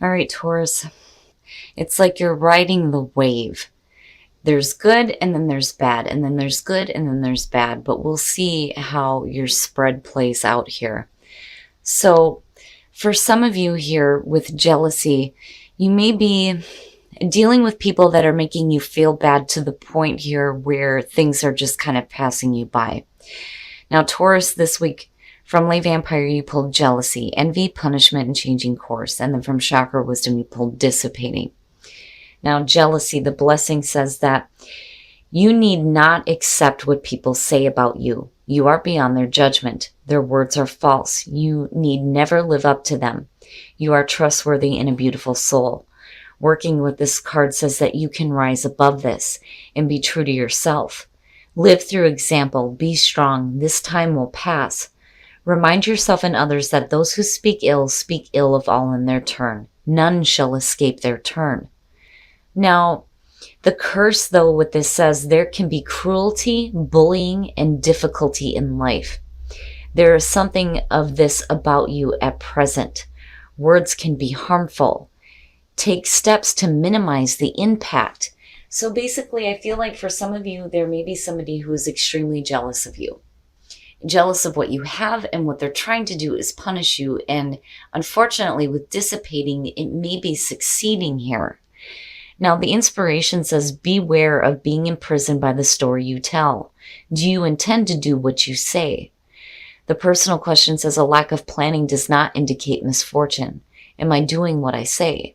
All right, Taurus. It's like you're riding the wave. There's good and then there's bad, and then there's good and then there's bad, but we'll see how your spread plays out here. So, for some of you here with jealousy, you may be dealing with people that are making you feel bad to the point here where things are just kind of passing you by. Now, Taurus, this week from Lay Vampire, you pulled jealousy, envy, punishment, and changing course. And then from Chakra Wisdom, you pulled dissipating. Now, jealousy, the blessing says that you need not accept what people say about you. You are beyond their judgment. Their words are false. You need never live up to them. You are trustworthy and a beautiful soul. Working with this card says that you can rise above this and be true to yourself. Live through example. Be strong. This time will pass. Remind yourself and others that those who speak ill of all in their turn. None shall escape their turn. Now, the curse, though, what this says, there can be cruelty, bullying, and difficulty in life. There is something of this about you at present. Words can be harmful. Take steps to minimize the impact. So basically, I feel like for some of you, there may be somebody who is extremely jealous of you. Jealous of what you have, and what they're trying to do is punish you. And unfortunately, with dissipating, it may be succeeding here. Now, the inspiration says, beware of being imprisoned by the story you tell. Do you intend to do what you say? The personal question says, a lack of planning does not indicate misfortune. Am I doing what I say?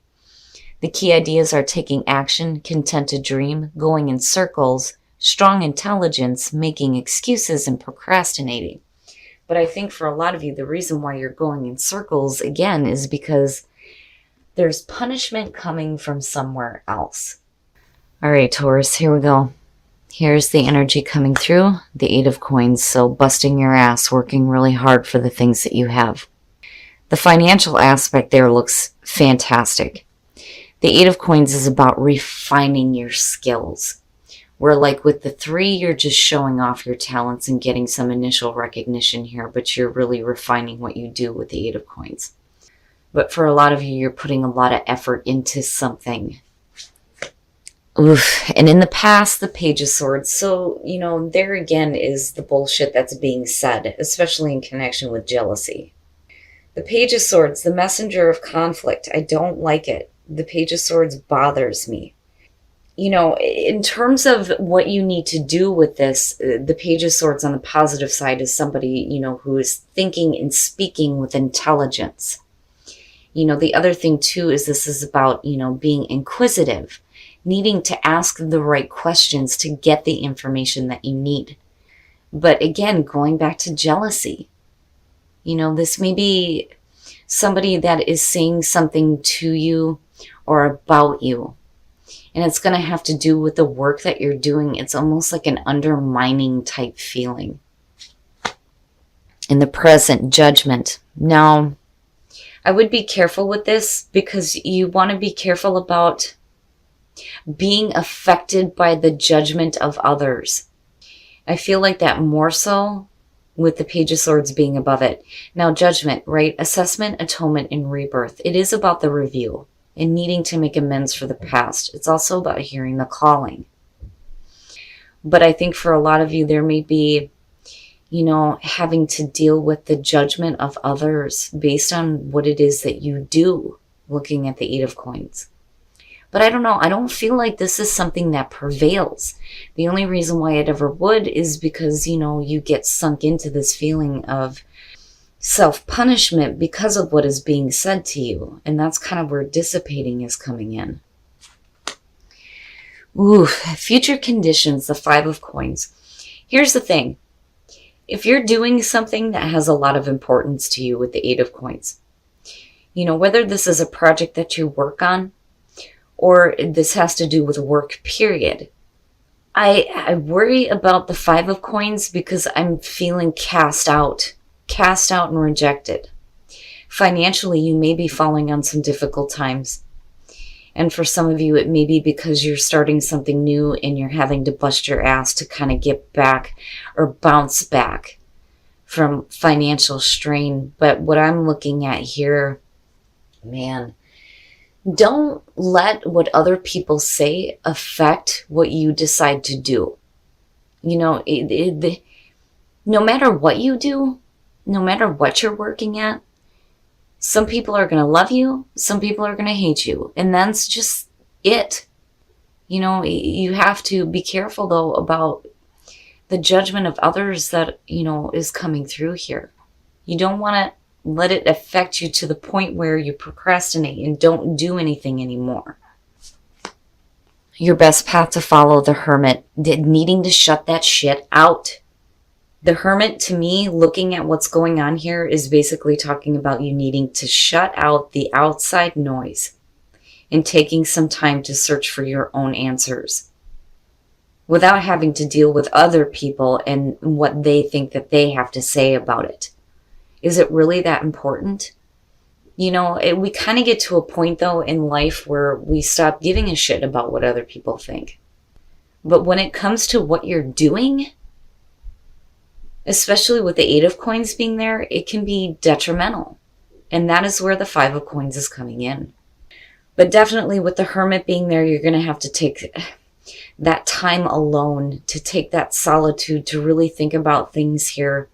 The key ideas are taking action, content to dream, going in circles, strong intelligence, making excuses, and procrastinating. But I think for a lot of you, the reason why you're going in circles, again, is because there's punishment coming from somewhere else. All right, Taurus, here we go. Here's the energy coming through, the Eight of Coins. So busting your ass, working really hard for the things that you have. The financial aspect there looks fantastic. The Eight of Coins is about refining your skills. Where like with the Three, you're just showing off your talents and getting some initial recognition here, but you're really refining what you do with the Eight of Coins. But for a lot of you, you're putting a lot of effort into something. Oof. And in the past, the Page of Swords. So, there again is the bullshit that's being said, especially in connection with jealousy. The Page of Swords, the messenger of conflict. I don't like it. The Page of Swords bothers me. In terms of what you need to do with this, the Page of Swords on the positive side is somebody, who is thinking and speaking with intelligence. The other thing too is this is about, being inquisitive, needing to ask the right questions to get the information that you need. But again, going back to jealousy, this may be somebody that is saying something to you or about you. And it's going to have to do with the work that you're doing. It's almost like an undermining type feeling. In the present, judgment. Now, I would be careful with this because you want to be careful about being affected by the judgment of others. I feel like that more so with the Page of Swords being above it. Now, judgment, right? Assessment, atonement, and rebirth. It is about the review and needing to make amends for the past. It's also about hearing the calling. But I think for a lot of you, there may be having to deal with the judgment of others based on what it is that you do, looking at the Eight of Coins. But I don't know. I don't feel like this is something that prevails. The only reason why it ever would is because, you get sunk into this feeling of self-punishment because of what is being said to you. And that's kind of where dissipating is coming in. Ooh, future conditions, the Five of Coins. Here's the thing. If you're doing something that has a lot of importance to you with the Eight of Coins, whether this is a project that you work on or this has to do with work, period, I worry about the Five of Coins because I'm feeling cast out and rejected. Financially, you may be falling on some difficult times. And for some of you, it may be because you're starting something new and you're having to bust your ass to kind of get back or bounce back from financial strain. But what I'm looking at here, man, Don't let what other people say affect what you decide to do. You know, no matter what you do, no matter what you're working at, some people are going to love you, some people are going to hate you, and that's just it. You know, you have to be careful, though, about the judgment of others that, you know, is coming through here. You don't want to let it affect you to the point where you procrastinate and don't do anything anymore. Your best path to follow, the Hermit, needing to shut that shit out. The Hermit, to me, looking at what's going on here, is basically talking about you needing to shut out the outside noise and taking some time to search for your own answers without having to deal with other people and what they think that they have to say about it. Is it really that important? You know, we kind of get to a point, though, in life where we stop giving a shit about what other people think. But when it comes to what you're doing, especially with the 8 of Coins being there, it can be detrimental. And that is where the 5 of Coins is coming in. But definitely with the Hermit being there, you're going to have to take that time alone, to take that solitude, to really think about things here.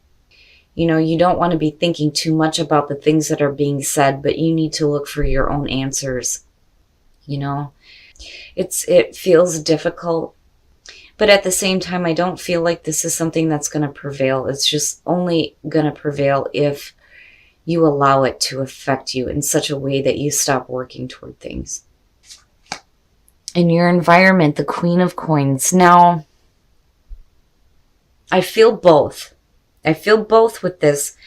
You know, you don't want to be thinking too much about the things that are being said, but you need to look for your own answers. You know, it feels difficult, but at the same time, I don't feel like this is something that's going to prevail. It's just only going to prevail if you allow it to affect you in such a way that you stop working toward things. In your environment, the Queen of Coins. Now, I feel both. I feel both with this,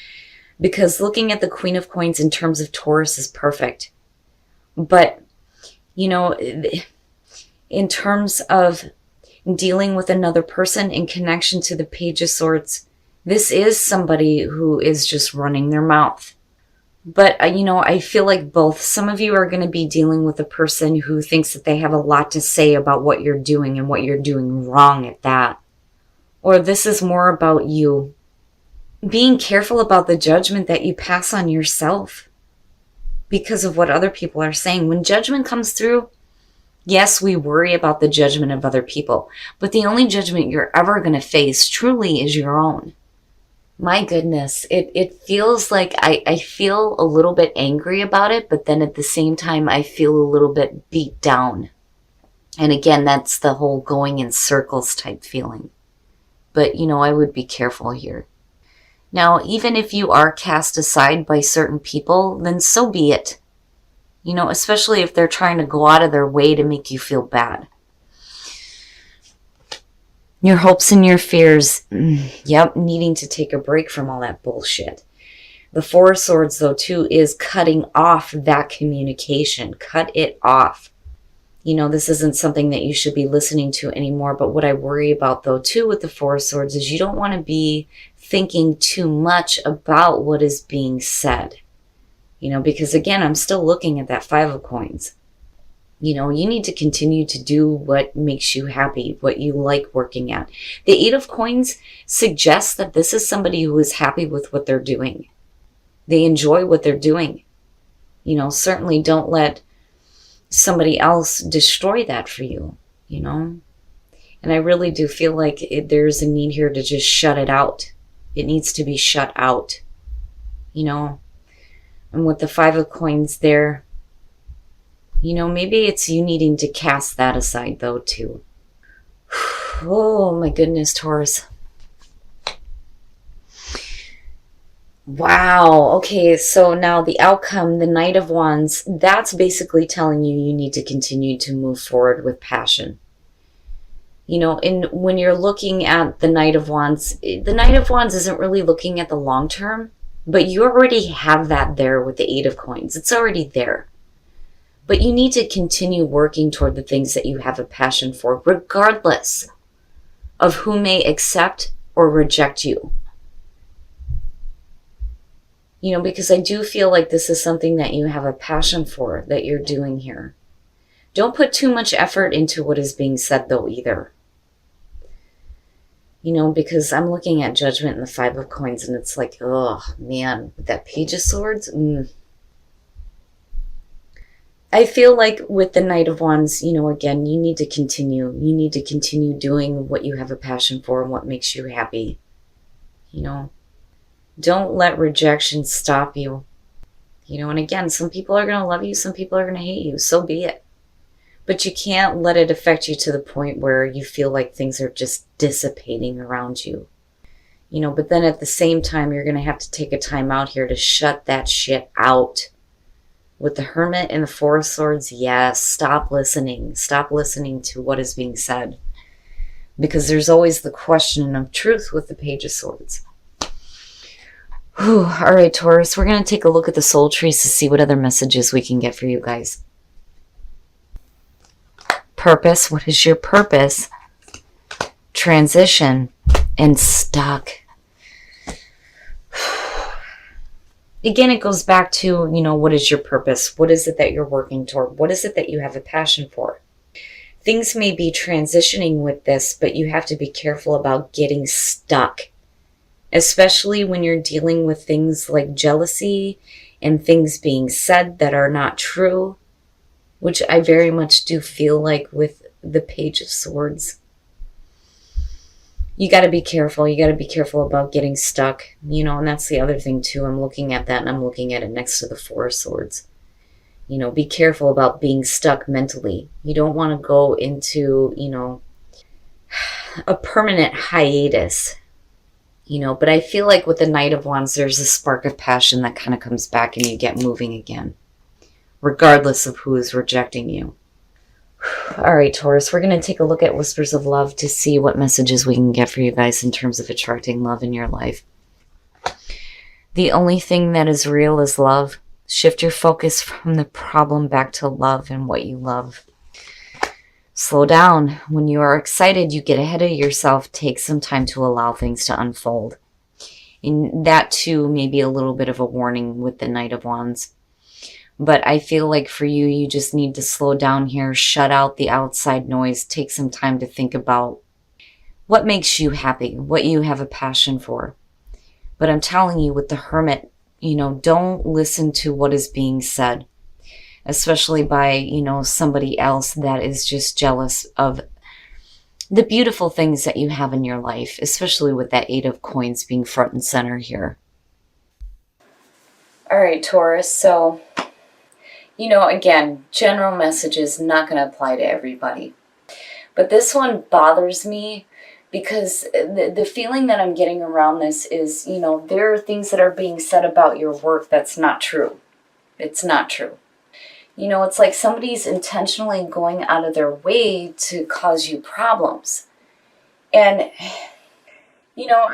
because looking at the Queen of Coins in terms of Taurus is perfect. But, you know, in terms of dealing with another person in connection to the Page of Swords, this is somebody who is just running their mouth. But, you know, I feel like both. Some of you are going to be dealing with a person who thinks that they have a lot to say about what you're doing and what you're doing wrong at that. Or this is more about you being careful about the judgment that you pass on yourself because of what other people are saying. When judgment comes through, yes, we worry about the judgment of other people, but the only judgment you're ever going to face truly is your own. My goodness, it feels like I feel a little bit angry about it, but then at the same time, I feel a little bit beat down. And again, that's the whole going in circles type feeling. But, you know, I would be careful here. Now, even if you are cast aside by certain people, then so be it. You know, especially if they're trying to go out of their way to make you feel bad. Your hopes and your fears, yep, needing to take a break from all that bullshit. The 4 of Swords, though, too, is cutting off that communication. Cut it off. You know, this isn't something that you should be listening to anymore. But what I worry about, though, too, with the 4 of Swords is you don't want to be thinking too much about what is being said. You know, because, again, I'm still looking at that 5 of Coins. You know, you need to continue to do what makes you happy, what you like working at. The 8 of Coins suggests that this is somebody who is happy with what they're doing. They enjoy what they're doing. You know, certainly don't let somebody else destroy that for you, you know. And I really do feel like there's a need here to just shut it out. It needs to be shut out, you know. And with the 5 of Coins there, you know, maybe it's you needing to cast that aside, though, too. Oh, my goodness, Taurus. Wow. Okay, so now the outcome, the Knight of Wands, that's basically telling you need to continue to move forward with passion. You know, and when you're looking at the Knight of Wands, the Knight of Wands isn't really looking at the long term, but you already have that there with the 8 of Coins. It's already there. But you need to continue working toward the things that you have a passion for, regardless of who may accept or reject you. You know, because I do feel like this is something that you have a passion for, that you're doing here. Don't put too much effort into what is being said, though, either. You know, because I'm looking at Judgment and the 5 of Coins, and it's like, oh, man, with that Page of Swords, I feel like with the Knight of Wands, you know, again, you need to continue. You need to continue doing what you have a passion for and what makes you happy. You know, don't let rejection stop you. You know, and again, some people are going to love you, some people are going to hate you. So be it. But you can't let it affect you to the point where you feel like things are just dissipating around you. You know, but then at the same time, you're going to have to take a time out here to shut that shit out. With the Hermit and the Four of Swords, yes, stop listening. Stop listening to what is being said. Because there's always the question of truth with the Page of Swords. Whew. All right, Taurus, we're going to take a look at the soul trees to see what other messages we can get for you guys. Purpose. What is your purpose? Transition. And stuck. Again, it goes back to, you know, what is your purpose? What is it that you're working toward? What is it that you have a passion for? Things may be transitioning with this, but you have to be careful about getting stuck. Especially when you're dealing with things like jealousy and things being said that are not true, which I very much do feel like with the Page of Swords. You got to be careful. You got to be careful about getting stuck, you know, and that's the other thing too. I'm looking at that and I'm looking at it next to the Four of Swords. You know, be careful about being stuck mentally. You don't want to go into, you know, a permanent hiatus, you know, but I feel like with the Knight of Wands, there's a spark of passion that kind of comes back and you get moving again, regardless of who is rejecting you. All right, Taurus, we're going to take a look at Whispers of Love to see what messages we can get for you guys in terms of attracting love in your life. The only thing that is real is love. Shift your focus from the problem back to love and what you love. Slow down. When you are excited, you get ahead of yourself. Take some time to allow things to unfold. And that too may be a little bit of a warning with the Knight of Wands. But I feel like for you, you just need to slow down here, shut out the outside noise, take some time to think about what makes you happy, what you have a passion for. But I'm telling you, with the Hermit, you know, don't listen to what is being said, especially by, you know, somebody else that is just jealous of the beautiful things that you have in your life, especially with that Eight of Coins being front and center here. All right, Taurus, so you know, again, general messages not going to apply to everybody. But this one bothers me because the feeling that I'm getting around this is, you know, there are things that are being said about your work that's not true. It's not true. You know, it's like somebody's intentionally going out of their way to cause you problems. And you know,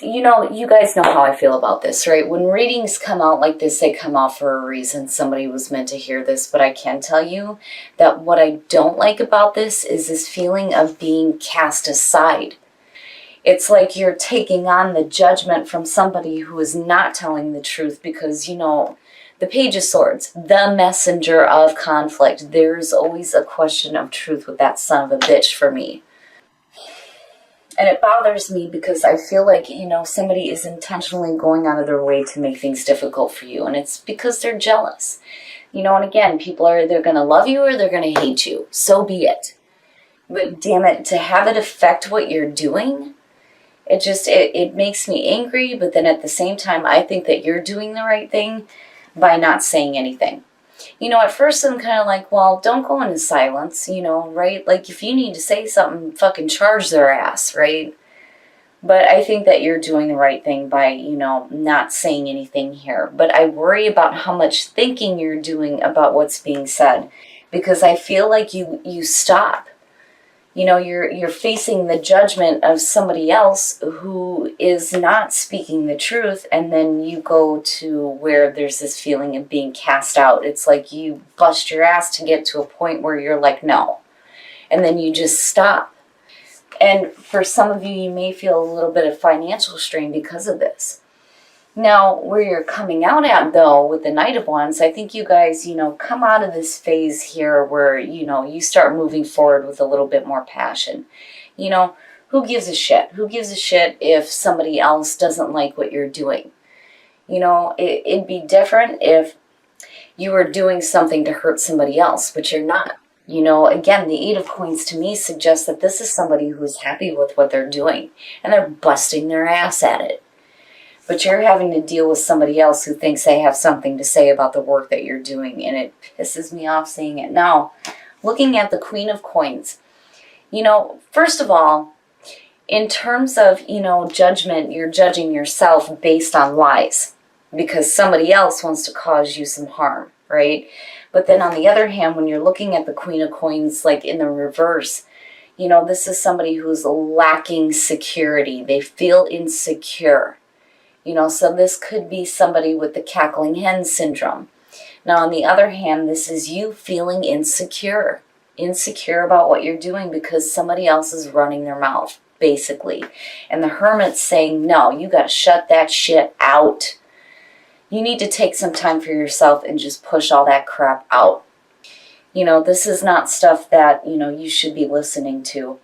you know, you guys know how I feel about this, right? When readings come out like this, they come out for a reason. Somebody was meant to hear this, but I can tell you that what I don't like about this is this feeling of being cast aside. It's like you're taking on the judgment from somebody who is not telling the truth because, you know, the Page of Swords, the messenger of conflict. There's always a question of truth with that son of a bitch for me. And it bothers me because I feel like, you know, somebody is intentionally going out of their way to make things difficult for you. And it's because they're jealous. You know, and again, people are either going to love you or they're going to hate you. So be it. But damn it, to have it affect what you're doing, it makes me angry. But then at the same time, I think that you're doing the right thing by not saying anything. You know, at first I'm kind of like, well, don't go into silence, you know, right? Like, if you need to say something, fucking charge their ass, right? But I think that you're doing the right thing by, you know, not saying anything here. But I worry about how much thinking you're doing about what's being said, because I feel like you stop. You know, you're facing the judgment of somebody else who is not speaking the truth, and then you go to where there's this feeling of being cast out. It's like you bust your ass to get to a point where you're like, no. And then you just stop. And for some of you, you may feel a little bit of financial strain because of this. Now, where you're coming out at, though, with the Knight of Wands, I think you guys, you know, come out of this phase here where, you know, you start moving forward with a little bit more passion. You know, who gives a shit? Who gives a shit if somebody else doesn't like what you're doing? You know, it'd be different if you are doing something to hurt somebody else, but you're not. You know, again, the Eight of Coins to me suggests that this is somebody who is happy with what they're doing and they're busting their ass at it. But you're having to deal with somebody else who thinks they have something to say about the work that you're doing, and it pisses me off seeing it. Now, looking at the Queen of Coins, you know, first of all, in terms of, you know, judgment, you're judging yourself based on lies because somebody else wants to cause you some harm, right? But then on the other hand, when you're looking at the Queen of Coins, like in the reverse, you know, this is somebody who's lacking security. They feel insecure. You know, so this could be somebody with the cackling hen syndrome. Now, on the other hand, this is you feeling insecure about what you're doing because somebody else is running their mouth, basically. And the Hermit's saying, no, you got to shut that shit out. You need to take some time for yourself and just push all that crap out. You know, this is not stuff that, you know, you should be listening to.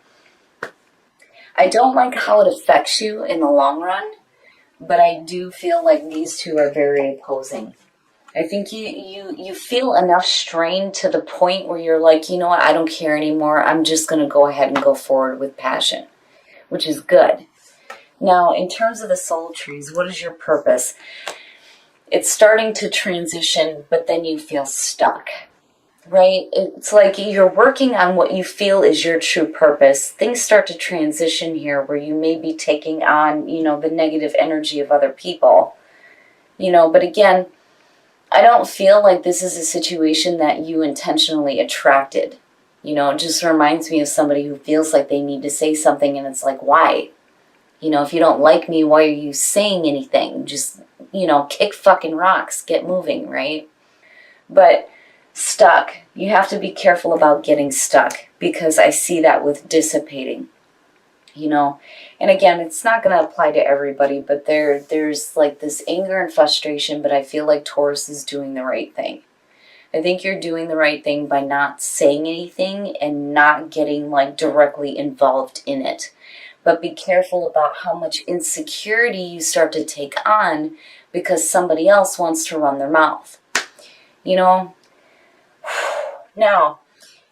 I don't like how it affects you in the long run, but I do feel like these two are very opposing. I think you feel enough strain to the point where you're like, you know what, I don't care anymore. I'm just going to go ahead and go forward with passion, which is good. Now, in terms of the soul trees, what is your purpose? It's starting to transition, but then you feel stuck, right? It's like you're working on what you feel is your true purpose. Things start to transition here where you may be taking on, you know, the negative energy of other people, you know, but again, I don't feel like this is a situation that you intentionally attracted. You know, it just reminds me of somebody who feels like they need to say something and it's like, why? You know, if you don't like me, why are you saying anything? Just, you know, kick fucking rocks, get moving, right? But stuck, you have to be careful about getting stuck because I see that with dissipating, you know. And again, it's not going to apply to everybody, but there's like this anger and frustration, but I feel like Taurus is doing the right thing. I think you're doing the right thing by not saying anything and not getting like directly involved in it. But be careful about how much insecurity you start to take on because somebody else wants to run their mouth. You know? Now,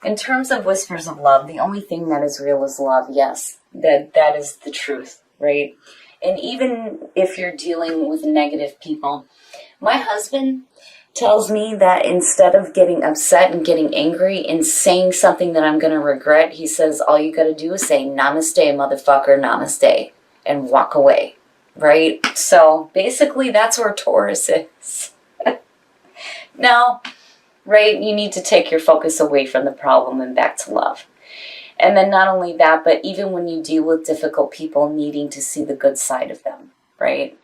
in terms of whispers of love, the only thing that is real is love. Yes, that is the truth, right? And even if you're dealing with negative people, my husband tells me that instead of getting upset and getting angry and saying something that I'm going to regret, he says, all you got to do is say, namaste, motherfucker, namaste, and walk away, right? So basically that's where Taurus is. Now, right, you need to take your focus away from the problem and back to love. And then not only that, but even when you deal with difficult people, needing to see the good side of them, right?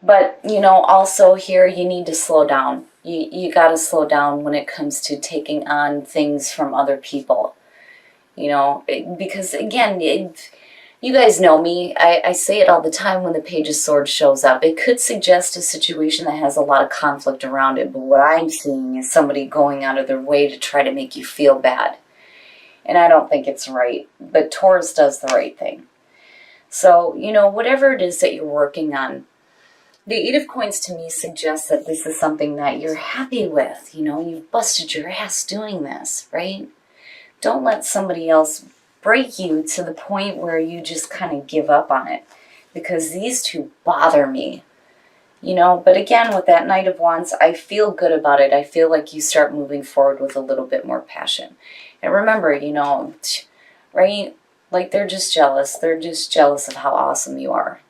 But, you know, also here you need to slow down. You got to slow down when it comes to taking on things from other people, you know, because again, you guys know me. I say it all the time when the Page of Swords shows up. It could suggest a situation that has a lot of conflict around it, but what I'm seeing is somebody going out of their way to try to make you feel bad. And I don't think it's right, but Taurus does the right thing. So, you know, whatever it is that you're working on, the Eight of Coins to me suggests that this is something that you're happy with. You know, you've busted your ass doing this, right? Don't let somebody else break you to the point where you just kind of give up on it. Because these two bother me. You know, but again, with that Knight of Wands, I feel good about it. I feel like you start moving forward with a little bit more passion. And remember, you know, right? Like they're just jealous. They're just jealous of how awesome you are.